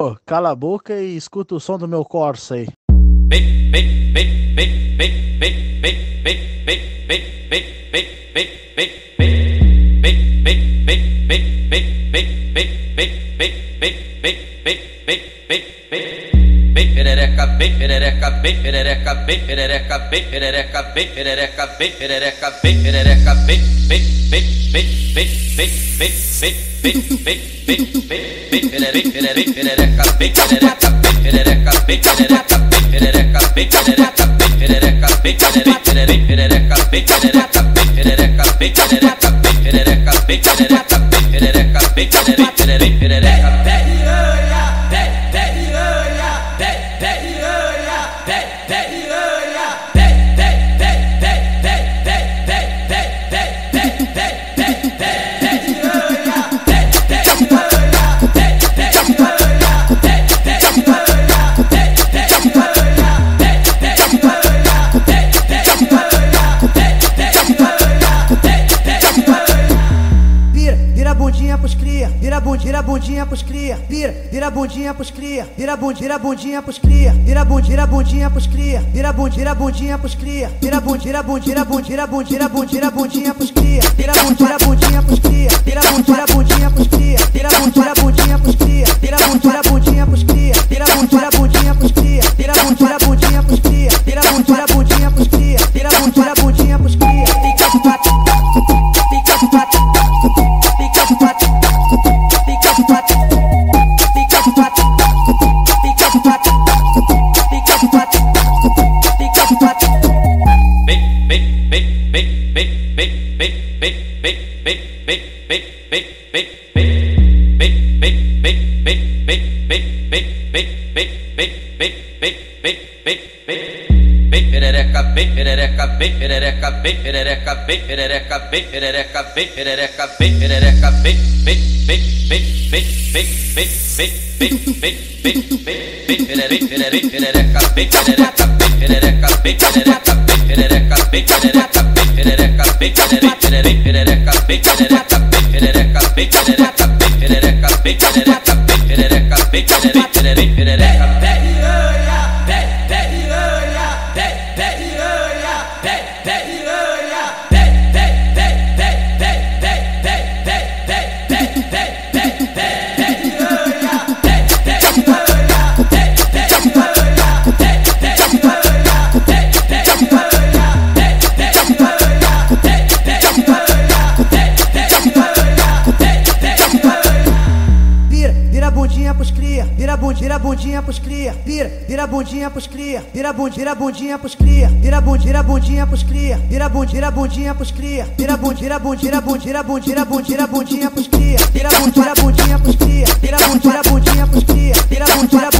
Pô, cala a boca e escuta o som do meu Corsa aí. Perereca, bem perereca, bem perereca, bem perereca, bem perereca, bem perereca, bem perereca, bem perereca, bem Vira bundinha pros cria, vira bundinha pros cria, vira bundinha pros cria, vira bundinha pros cria, vira bundinha pros cria, vira bundinha pros cria, vira bundinha pros cria, vira bundinha pros cria, vira bundinha pros cria, vira bundinha pros cria, vira bundinha pros cria, vira bundinha pros cria, vira bundinha pros cria, vira bundinha pros cria, vira bundinha pros cria, vira bundinha pros cria, fica de quatro, fica de quatro, fica de quatro, fica de quatro, fica de quatro, fica de quatro, fica de quatro, fica de quatro. Perereca, bem perereca, bem perereca, bem perereca, bem perereca, bem perereca, bem perereca, bem perereca, bem Vira bundinha pros cria, vira bundinha pros cria, vira bundinha pros cria, vira bundinha pros cria, vira bundinha pros cria, vira bundinha pros cria, vira bundinha pros cria, vira bundinha pros cria, vira bundinha pros cria, vira